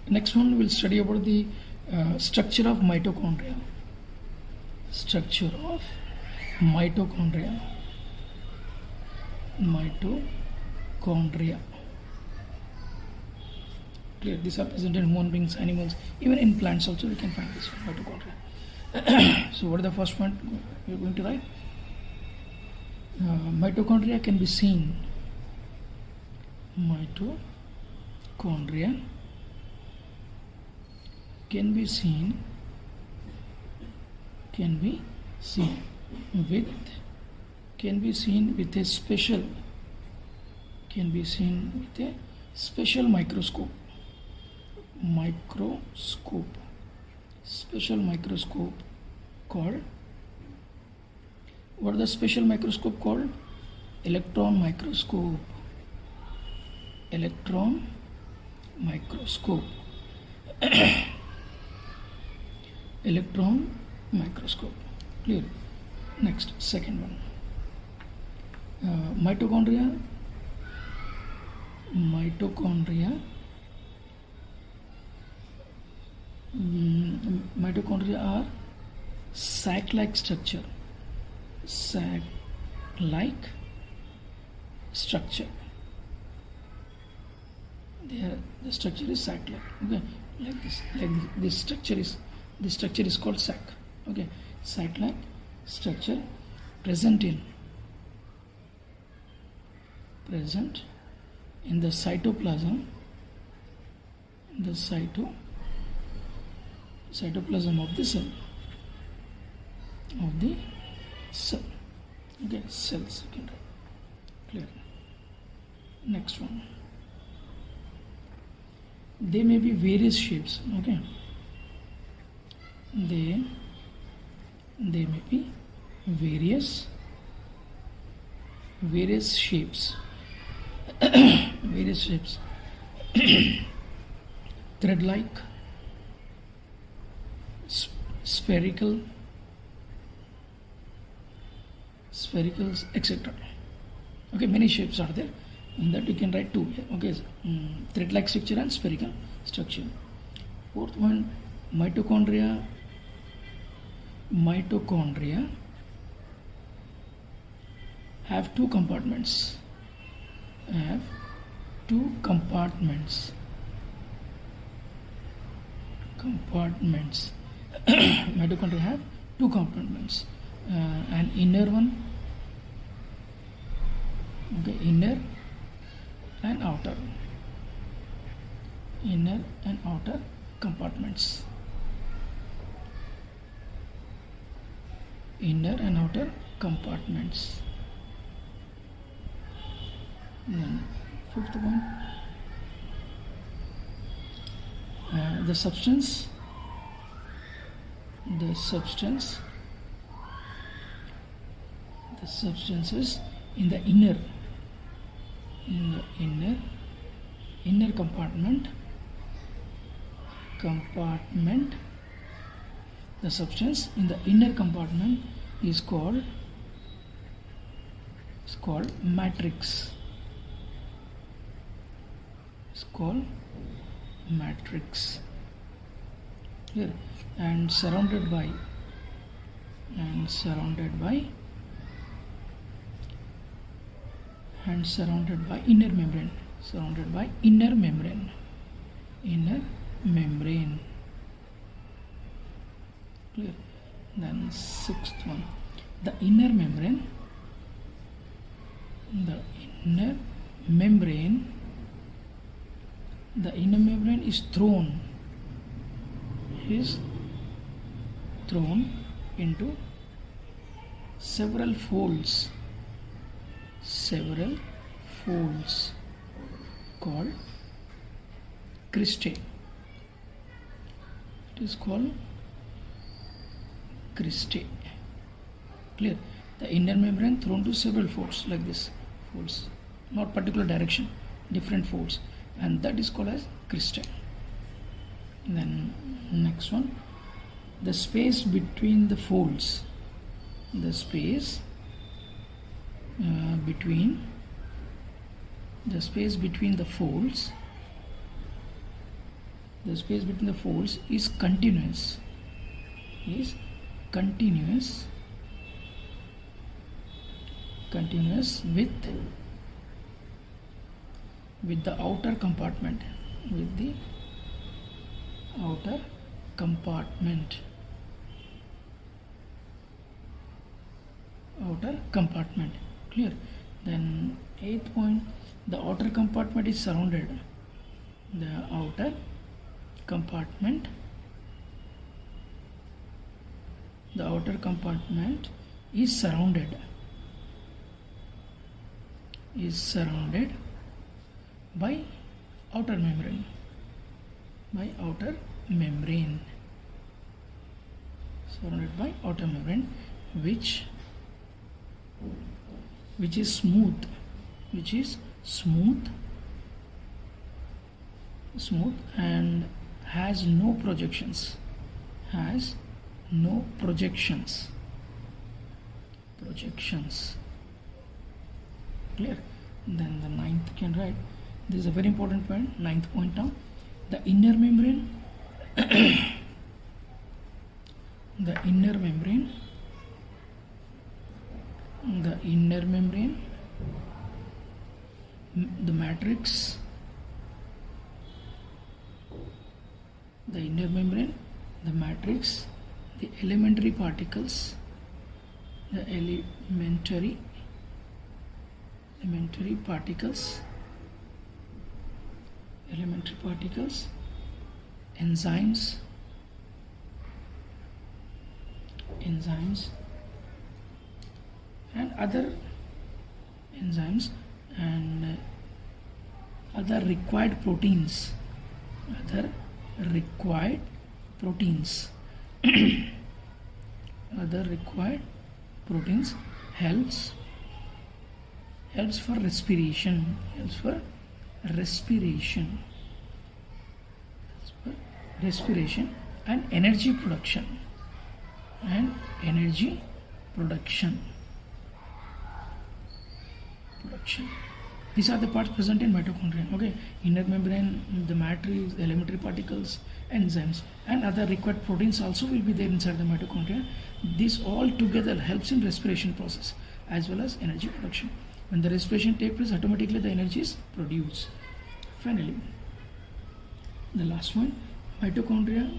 Next one we'll study about the structure of mitochondria. Structure of mitochondria. Mitochondria. Clear. These are present in human beings, animals, even in plants also we can find this one, mitochondria. So what is the first point we are going to write? Mitochondria can be seen. Mitochondria can be seen with a special microscope. Special microscope called, what is the special microscope called? Electron microscope. Electron microscope. Electron microscope. Clear. Next, second one. Mitochondria are sac-like structure. Sac-like structure. The structure is sac-like. Okay, like this. This structure is called sac. Okay, sac-like structure present in the cytoplasm. The cytoplasm of the cell. Okay, cells. You can write. Clear. Next one. They may be various shapes. Okay. They may be various shapes. Various shapes. Thread-like, spherical, etc. Okay, many shapes are there. In that you can write two. Okay, thread-like structure and spherical structure. Fourth one, mitochondria have two compartments. Mitochondria have two compartments. An inner one. Okay, inner and outer compartments. Inner and outer compartments. Then fifth one, the substance is in the inner compartment. The substance in the inner compartment is called matrix. It's called matrix. Here, and surrounded by inner membrane. Clear. Then sixth one, the inner membrane is thrown into several folds called cristae. It is called cristae. Clear. The inner membrane thrown to several folds like this. Folds, not particular direction, different folds, and that is called as cristae. Then next one, the space between the folds. The space between the folds the space between the folds is continuous, is continuous with the outer compartment, with the outer compartment, clear. Then 8th point, the outer compartment is surrounded, the outer compartment is surrounded by outer membrane, surrounded by outer membrane, which is smooth, and has no projections, clear. Then the 9th can write, this is a very important point, 9th point now, the inner membrane the matrix, the elementary particles, enzymes and other required proteins, helps for respiration, and energy production, These are the parts present in mitochondria. Okay, inner membrane, the matrix, elementary particles, enzymes, and other required proteins also will be there inside the mitochondria. This all together helps in respiration process as well as energy production. When the respiration takes place, automatically the energy is produced. Finally, the last one, mitochondria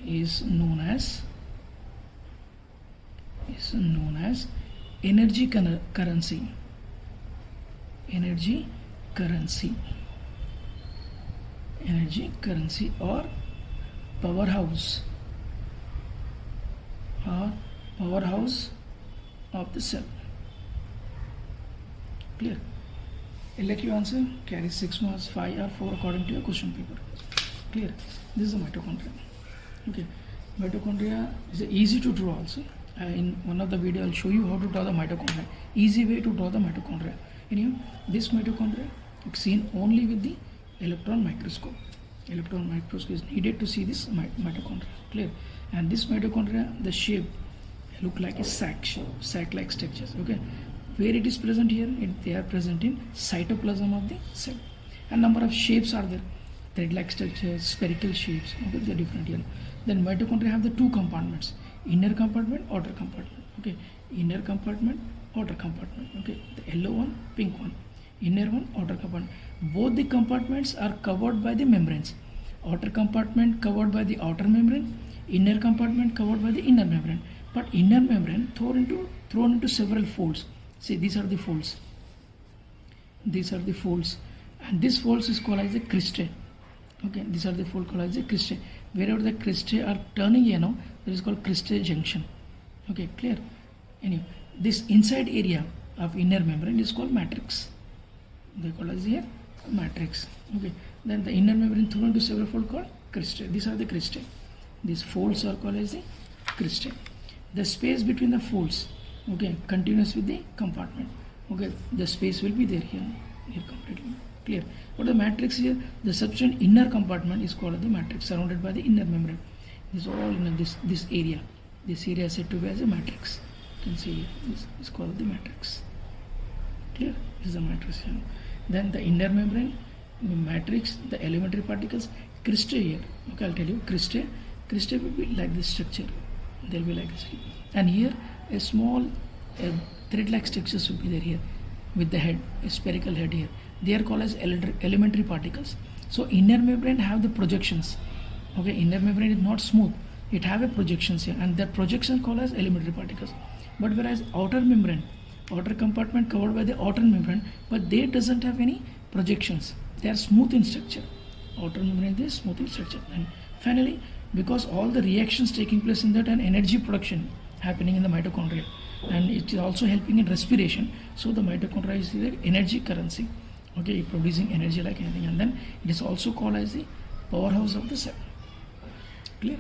is known as energy currency, or powerhouse of the cell. Clear? Elective answer carries 6 marks, 5 or 4 according to your question paper. Clear? This is the mitochondria. Okay, mitochondria is easy to draw also. In one of the video I'll show you how to draw the mitochondria. Easy way to draw the mitochondria. Anyway, this mitochondria is seen only with the electron microscope. Electron microscope is needed to see this mitochondria. Clear? And this mitochondria, the shape look like a sac-like structures. Okay, where it is present here, they are present in cytoplasm of the cell. And number of shapes are there, thread-like structures, spherical shapes. Okay, they are different here. Then mitochondria have the 2 compartments: inner compartment, outer compartment. Okay, inner compartment, outer compartment. Okay, the yellow one, pink one, inner one, outer compartment. Both the compartments are covered by the membranes. Outer compartment covered by the outer membrane, inner compartment covered by the inner membrane. But inner membrane thrown into several folds. See, these are the folds. And this folds is called as the cristae. Okay, these are the folds called as the cristae. Wherever the cristae are turning, that is called cristae junction. Okay, clear? Anyway, this inside area of inner membrane is called matrix. They call as here matrix. Okay, then the inner membrane thrown into several folds called cristae. These are the cristae. These folds are called as the cristae. The space between the folds, okay, continuous with the compartment. Okay, the space will be there here completely. Clear? But the matrix here, the substance inner compartment is called the matrix, surrounded by the inner membrane. This is all in this area. This area is said to be as a matrix. You can see here, this is called the matrix. Clear? This is the matrix. Then the inner membrane, the matrix, the elementary particles, cristae here. Okay, I'll tell you, cristae will be like this structure. They'll be like this. And here a small thread-like structures will be there here with the head, a spherical head here. They are called as elementary particles. So inner membrane have the projections. Okay, inner membrane is not smooth. It have a projections here, and that projection called as elementary particles. But whereas outer membrane, outer compartment covered by the outer membrane, but they doesn't have any projections. They are smooth in structure. Outer membrane is smooth in structure. And finally, because all the reactions taking place in that and energy production happening in the mitochondria, and it is also helping in respiration. So the mitochondria is the energy currency. Okay, producing energy like anything, and then it is also called as the powerhouse of the cell. Clear?